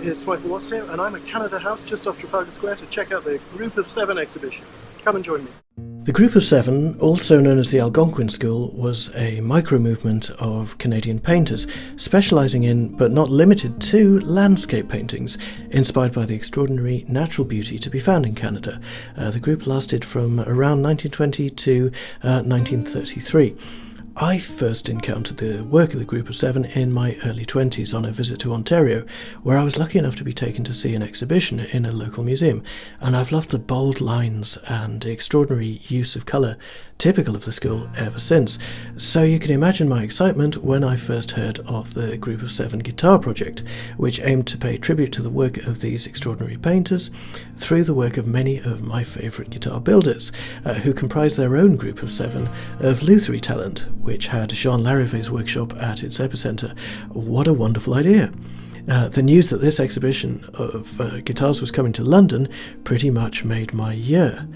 It's Michael Watts here, and I'm at Canada House just off Trafalgar Square to check out the Group of Seven exhibition. Come and join me. The Group of Seven, also known as the Algonquin School, was a micro-movement of Canadian painters, specialising in, but not limited to, landscape paintings, inspired by the extraordinary natural beauty to be found in Canada. The group lasted from around 1920 to 1933. I first encountered the work of the Group of Seven in my early 20s on a visit to Ontario, where I was lucky enough to be taken to see an exhibition in a local museum, and I've loved the bold lines and extraordinary use of colour typical of the school ever since. So you can imagine my excitement when I first heard of the Group of Seven guitar project, which aimed to pay tribute to the work of these extraordinary painters through the work of many of my favourite guitar builders, who comprised their own Group of Seven of luthiery talent, which had Jean L'Arivée's workshop at its epicentre. What a wonderful idea! The news that this exhibition of guitars was coming to London pretty much made my year.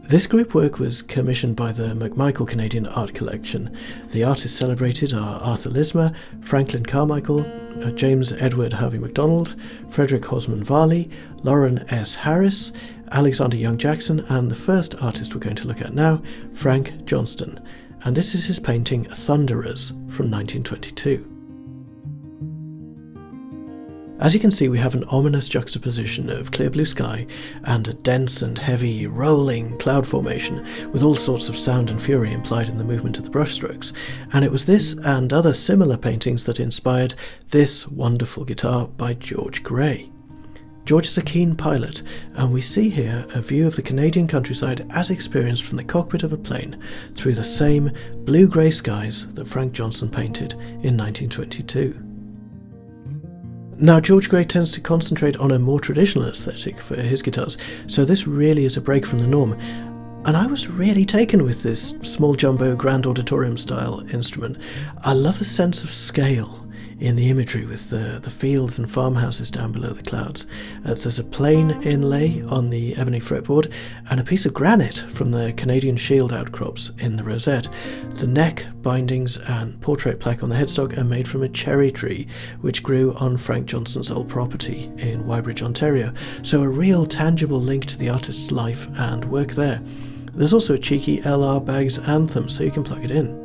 This group work was commissioned by the McMichael Canadian Art Collection. The artists celebrated are Arthur Lismer, Franklin Carmichael, James Edward Harvey MacDonald, Frederick Hosman Varley, Lawren S. Harris, Alexander Young Jackson, and the first artist we're going to look at now, Frank Johnston. And this is his painting Thunderers from 1922. As you can see, we have an ominous juxtaposition of clear blue sky and a dense and heavy rolling cloud formation with all sorts of sound and fury implied in the movement of the brushstrokes, and it was this and other similar paintings that inspired this wonderful guitar by George Gray. George is a keen pilot, and we see here a view of the Canadian countryside as experienced from the cockpit of a plane through the same blue-grey skies that Frank Johnston painted in 1922. Now, George Gray tends to concentrate on a more traditional aesthetic for his guitars, so this really is a break from the norm. And I was really taken with this small jumbo grand auditorium style instrument. I love the sense of scale in the imagery with the fields and farmhouses down below the clouds. There's a plain inlay on the ebony fretboard and a piece of granite from the Canadian Shield outcrops in the rosette. The neck, bindings and portrait plaque on the headstock are made from a cherry tree which grew on Frank Johnston's old property in Wybridge, Ontario, so a real tangible link to the artist's life and work there. There's also a cheeky LR Baggs anthem, so you can plug it in.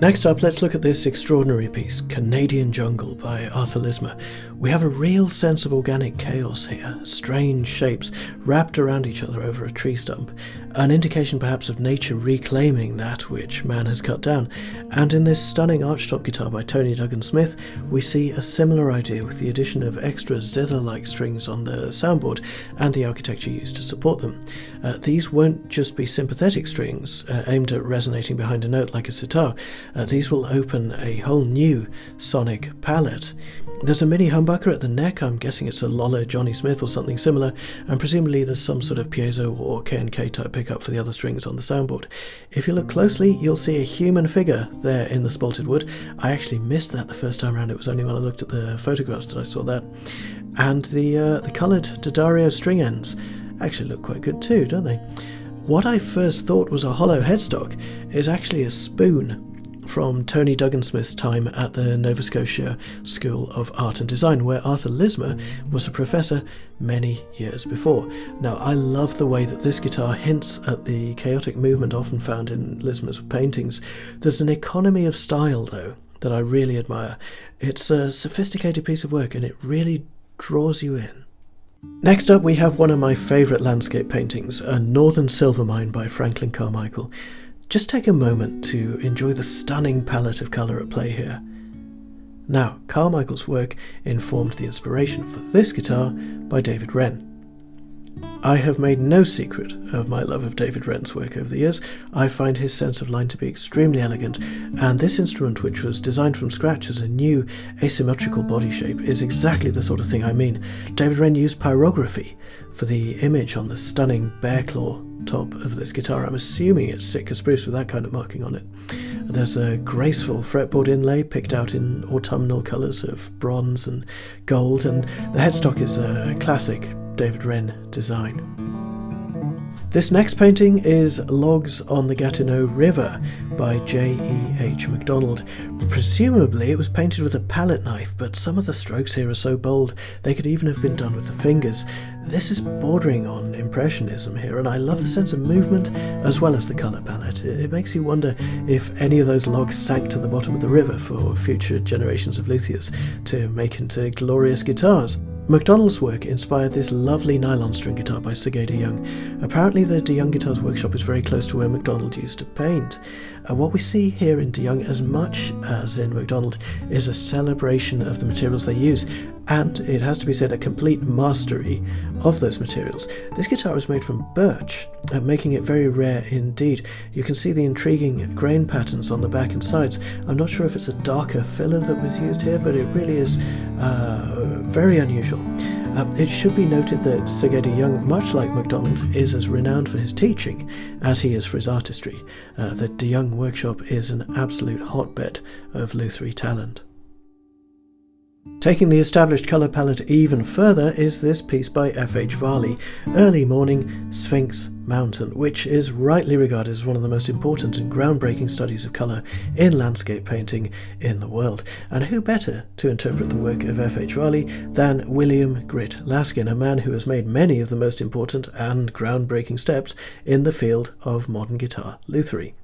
Next up, let's look at this extraordinary piece, Canadian Jungle by Arthur Lismer. We have a real sense of organic chaos here, strange shapes wrapped around each other over a tree stump, an indication perhaps of nature reclaiming that which man has cut down. And in this stunning archtop guitar by Tony Duggan-Smith, we see a similar idea with the addition of extra zither-like strings on the soundboard and the architecture used to support them. These won't just be sympathetic strings aimed at resonating behind a note like a sitar. These will open a whole new sonic palette. There's a mini humbucker at the neck. I'm guessing it's a Lollo Johnny Smith or something similar, and presumably there's some sort of piezo or K&K type pickup for the other strings on the soundboard. If you look closely, you'll see a human figure there in the spalted wood. I actually missed that the first time around. It was only when I looked at the photographs that I saw that. And the coloured D'Addario string ends actually look quite good too, don't they? What I first thought was a hollow headstock is actually a spoon from Tony Duggan-Smith's time at the Nova Scotia School of Art and Design, where Arthur Lismer was a professor many years before. Now, I love the way that this guitar hints at the chaotic movement often found in Lismer's paintings. There's an economy of style, though, that I really admire. It's a sophisticated piece of work, and it really draws you in. Next up, we have one of my favourite landscape paintings, a Northern Silver Mine by Franklin Carmichael. Just take a moment to enjoy the stunning palette of colour at play here. Now, Carmichael's work informed the inspiration for this guitar by David Wren. I have made no secret of my love of David Wren's work over the years. I find his sense of line to be extremely elegant, and this instrument, which was designed from scratch as a new asymmetrical body shape, is exactly the sort of thing I mean. David Wren used pyrography for the image on the stunning bear claw top of this guitar. I'm assuming it's Sitka spruce with that kind of marking on it. There's a graceful fretboard inlay picked out in autumnal colours of bronze and gold, and the headstock is a classic David Wren design. This next painting is Logs on the Gatineau River by J.E.H. MacDonald. Presumably it was painted with a palette knife, but some of the strokes here are so bold they could even have been done with the fingers. This is bordering on impressionism here, and I love the sense of movement as well as the colour palette. It makes you wonder if any of those logs sank to the bottom of the river for future generations of luthiers to make into glorious guitars. MacDonald's work inspired this lovely nylon string guitar by Sergei De Jonge. Apparently the De Jonge Guitars workshop is very close to where MacDonald used to paint. What we see here in De Jonge, as much as in MacDonald, is a celebration of the materials they use, and it has to be said, a complete mastery of those materials. This guitar is made from birch, making it very rare indeed. You can see the intriguing grain patterns on the back and sides. I'm not sure if it's a darker filler that was used here, but it really is very unusual. It should be noted that Sergei De Jonge, much like MacDonald, is as renowned for his teaching as he is for his artistry. The De Jonge workshop is an absolute hotbed of lutherie talent. Taking the established colour palette even further is this piece by F.H. Varley, Early Morning, Sphinx, Mountain, which is rightly regarded as one of the most important and groundbreaking studies of colour in landscape painting in the world. And who better to interpret the work of F.H. Varley than William Grit Laskin, a man who has made many of the most important and groundbreaking steps in the field of modern guitar lutherie.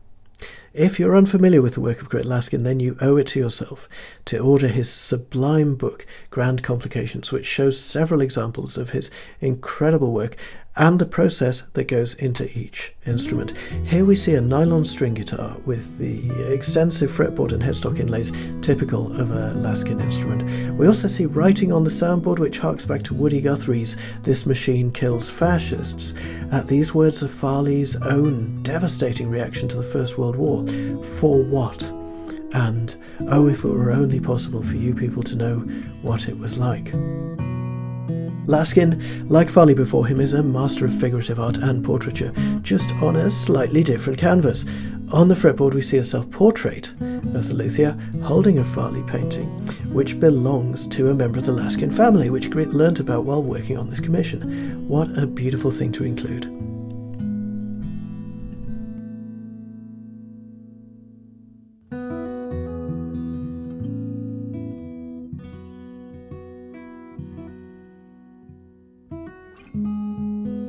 If you're unfamiliar with the work of Grit Laskin, then you owe it to yourself to order his sublime book, Grand Complications, which shows several examples of his incredible work and the process that goes into each instrument. Here we see a nylon string guitar with the extensive fretboard and headstock inlays typical of a Laskin instrument. We also see writing on the soundboard which harks back to Woody Guthrie's "This machine kills fascists." These words are Farley's own devastating reaction to the First World War. For what? And oh, if it were only possible for you people to know what it was like. Laskin, like Farley before him, is a master of figurative art and portraiture, just on a slightly different canvas. On the fretboard we see a self-portrait of the luthier holding a Farley painting, which belongs to a member of the Laskin family, which Grit learnt about while working on this commission. What a beautiful thing to include.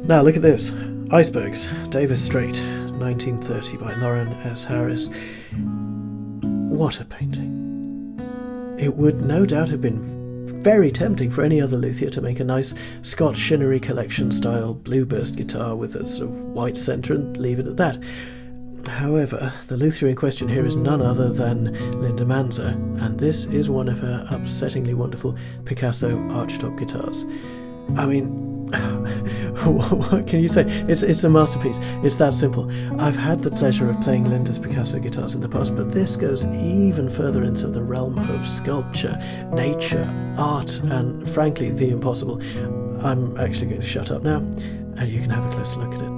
Now look at this. Icebergs, Davis Strait, 1930 by Lawren S. Harris. What a painting. It would no doubt have been very tempting for any other luthier to make a nice Scott Shinnery collection style blueburst guitar with a sort of white centre and leave it at that. However, the luthier in question here is none other than Linda Manzer, and this is one of her upsettingly wonderful Picasso archtop guitars. I mean, what can you say? It's a masterpiece. It's that simple. I've had the pleasure of playing Linda's Picasso guitars in the past, but this goes even further into the realm of sculpture, nature, art, and frankly, the impossible. I'm actually going to shut up now, and you can have a closer look at it.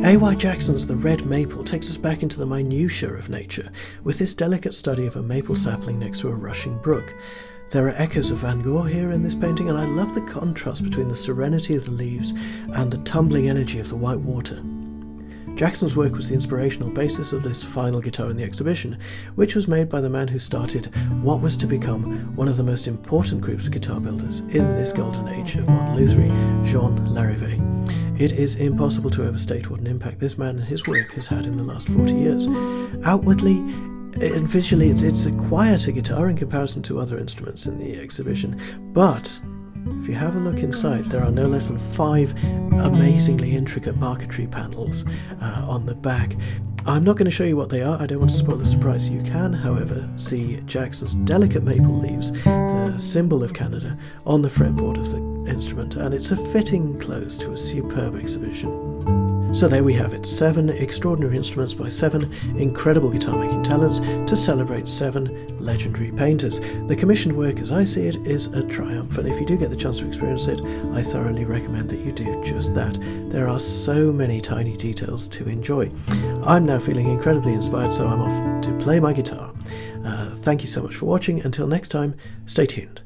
A.Y. Jackson's The Red Maple takes us back into the minutiae of nature, with this delicate study of a maple sapling next to a rushing brook. There are echoes of Van Gogh here in this painting, and I love the contrast between the serenity of the leaves and the tumbling energy of the white water. Jackson's work was the inspirational basis of this final guitar in the exhibition, which was made by the man who started what was to become one of the most important groups of guitar builders in this golden age of modern lutherie, Jean L'Arivée. It is impossible to overstate what an impact this man and his work has had in the last 40 years. Outwardly and visually, it's a quieter guitar in comparison to other instruments in the exhibition, but if you have a look inside, there are no less than 5 amazingly intricate marquetry panels on the back. I'm not going to show you what they are, I don't want to spoil the surprise. You can, however, see Jackson's delicate maple leaves, the symbol of Canada, on the fretboard of the instrument, and it's a fitting close to a superb exhibition. So there we have it, 7 extraordinary instruments by 7 incredible guitar making talents to celebrate 7 legendary painters. The commissioned work, as I see it, is a triumph, and if you do get the chance to experience it, I thoroughly recommend that you do just that. There are so many tiny details to enjoy. I'm now feeling incredibly inspired, so I'm off to play my guitar. Thank you so much for watching. Until next time, stay tuned.